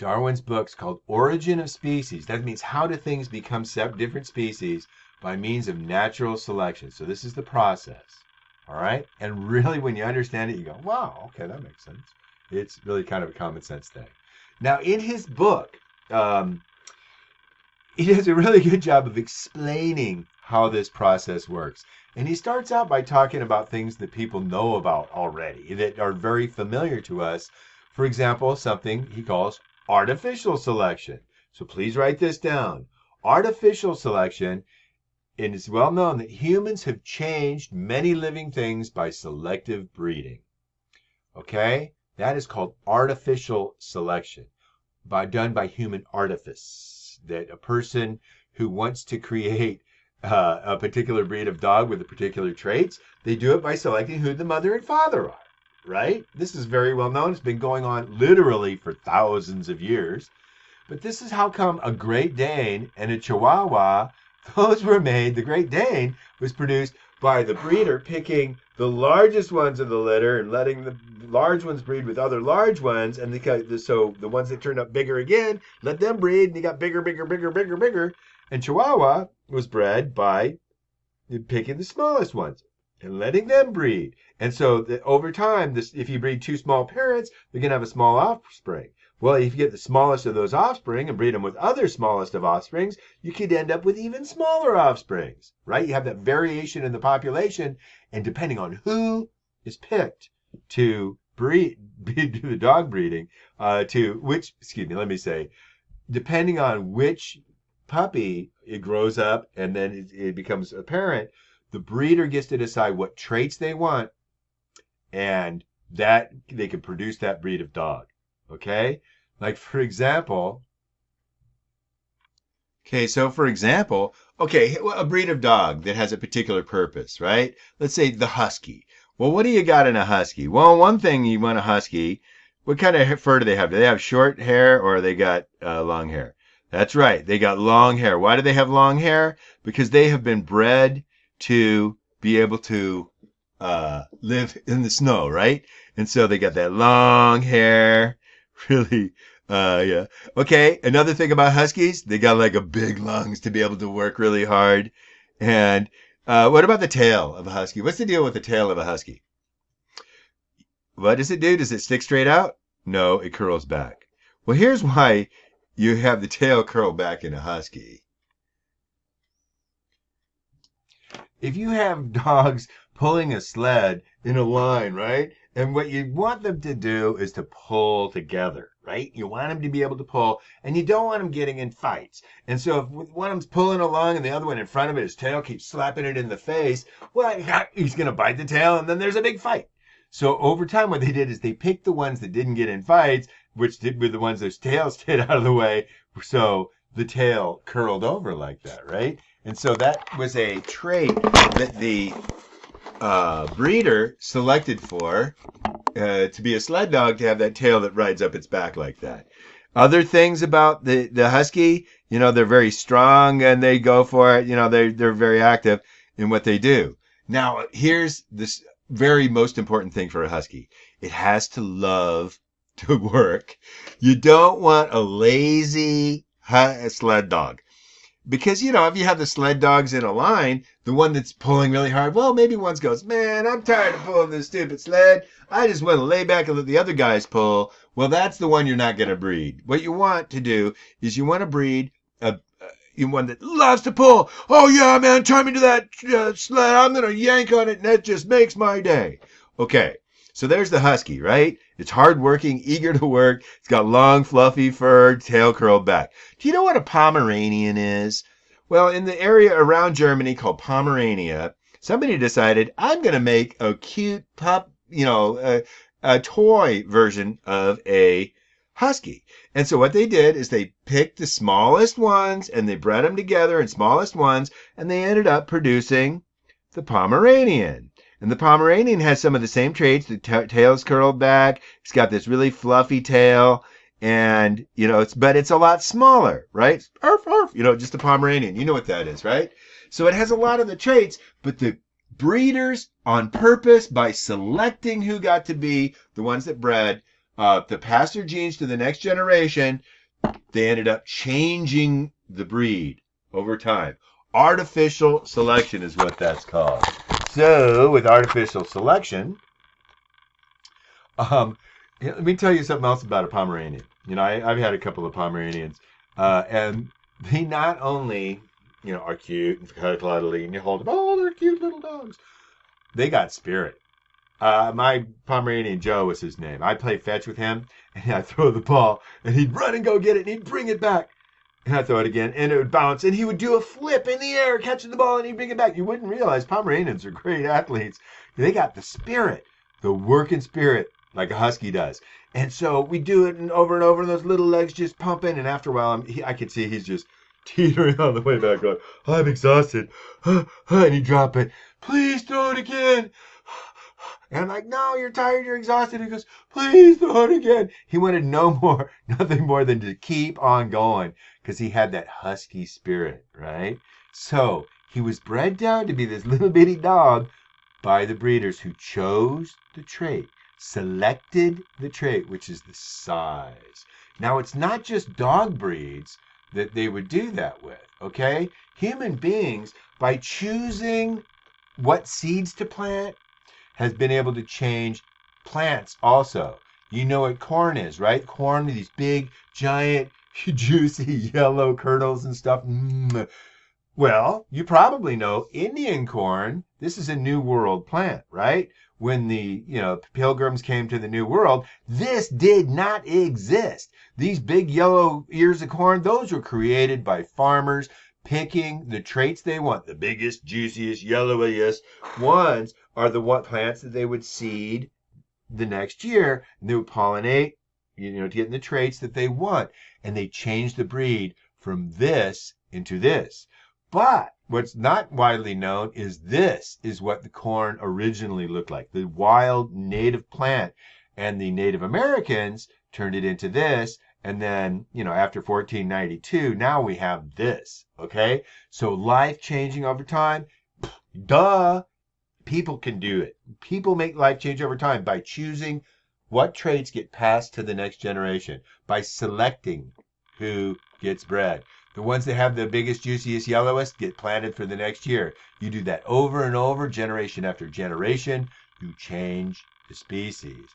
Darwin's book's called Origin of Species. That means how do things become different species by means of natural selection. So this is the process. All right? And really, when you understand it, you go, wow, okay, that makes sense. It's really kind of a common sense thing. Now, in his book, he does a really good job of explaining how this process works. And he starts out by talking about things that people know about already, that are very familiar to us. For example, something he calls artificial selection. So please write this down. Artificial selection, and it's well known that humans have changed many living things by selective breeding. Okay? That is called artificial selection, done by human artifice. That a person who wants to create a particular breed of dog with the particular traits, they do it by selecting who the mother and father are, right? This is very well known. It's been going on literally for thousands of years. But this is how come a Great Dane and a Chihuahua, those were made, the Great Dane was produced by the breeder picking the largest ones of the litter and letting the large ones breed with other large ones. And so the ones that turned up bigger again, let them breed, and you got bigger, bigger, bigger, bigger, bigger. And Chihuahua was bred by picking the smallest ones and letting them breed. And so over time, if you breed two small parents, they're going to have a small offspring. Well, if you get the smallest of those offspring and breed them with other smallest of offsprings, you could end up with even smaller offsprings, right? You have that variation in the population, and depending on who is picked to do the dog breeding, depending on which puppy it grows up and then it becomes a parent, the breeder gets to decide what traits they want, and that they can produce that breed of dog. Okay? Like for example, a breed of dog that has a particular purpose, right? Let's say the husky. Well, what do you got in a husky? Well, one thing you want a husky, what kind of fur do they have? Do they have short hair or they got long hair? That's right. They got long hair. Why do they have long hair? Because they have been bred to be able to live in the snow, right? And so they got that long hair. Really, yeah. Okay, another thing about huskies, they got like a big lungs to be able to work really hard. And what about the tail of a husky? What's the deal with the tail of a husky? What does it do? Does it stick straight out? No, it curls back. Well, here's why you have the tail curl back in a husky. If you have dogs pulling a sled in a line, right? And what you want them to do is to pull together, right? You want them to be able to pull, and you don't want them getting in fights. And so if one of them's pulling along and the other one in front of it, his tail keeps slapping it in the face, well, he's going to bite the tail, and then there's a big fight. So over time, what they did is they picked the ones that didn't get in fights, which were the ones whose tails stayed out of the way, so the tail curled over like that, right? And so that was a trait that the breeder selected for to be a sled dog, to have that tail that rides up its back like that. Other things about the husky, they're very strong and they go for it. They're very active in what they do. Now, here's this very most important thing for a husky. It has to love to work. You don't want a lazy sled dog. Because, if you have the sled dogs in a line, the one that's pulling really hard, well, maybe one goes, man, I'm tired of pulling this stupid sled. I just want to lay back and let the other guys pull. Well, that's the one you're not going to breed. What you want to do is you want to breed one that loves to pull. Oh, yeah, man, tie me to that sled. I'm going to yank on it, and that just makes my day. Okay, so there's the husky, right? It's hardworking, eager to work. It's got long, fluffy fur, tail curled back. Do you know what a Pomeranian is? Well, in the area around Germany called Pomerania, somebody decided, I'm going to make a cute a toy version of a husky. And so what they did is they picked the smallest ones and they bred them together in smallest ones, and they ended up producing the Pomeranian. And the Pomeranian has some of the same traits. The tail's curled back. It's got this really fluffy tail. And, but it's a lot smaller, right? Arf, arf, just a Pomeranian. You know what that is, right? So it has a lot of the traits, but the breeders on purpose, by selecting who got to be the ones that bred, to pass their genes to the next generation, they ended up changing the breed over time. Artificial selection is what that's called. So with artificial selection, let me tell you something else about a Pomeranian. I've had a couple of Pomeranians, and they not only, are cute and cuddly, and you hold them, oh, they're cute little dogs. They got spirit. My Pomeranian Joe was his name. I'd play fetch with him, and I'd throw the ball, and he'd run and go get it, and he'd bring it back. And I'd throw it again, and it would bounce, and he would do a flip in the air, catching the ball, and he'd bring it back. You wouldn't realize Pomeranians are great athletes. They got the spirit, the working spirit, like a husky does. And so we do it and over, and those little legs just pumping, and after a while, I could see he's just teetering on the way back, going, I'm exhausted. And he'd drop it. Please throw it again. And I'm like, no, you're tired, you're exhausted. He goes, please throw it again. He wanted nothing more than to keep on going because he had that husky spirit, right? So he was bred down to be this little bitty dog by the breeders who chose the trait, selected the trait, which is the size. Now, it's not just dog breeds that they would do that with, okay? Human beings, by choosing what seeds to plant, has been able to change plants also. You know what corn is, right? Corn, these big, giant, juicy yellow kernels and stuff. Well, you probably know Indian corn. This is a New World plant, right? When the pilgrims came to the New World, this did not exist. These big yellow ears of corn, those were created by farmers picking the traits they want. The biggest, juiciest, yellowiest ones are the plants that they would seed the next year. And they would pollinate, to get the traits that they want. And they changed the breed from this into this. But what's not widely known is this is what the corn originally looked like. The wild native plant. And the Native Americans turned it into this. And then, after 1492, now we have this, okay? So life changing over time, duh, people can do it. People make life change over time by choosing what traits get passed to the next generation, by selecting who gets bred. The ones that have the biggest, juiciest, yellowest get planted for the next year. You do that over and over, generation after generation, you change the species.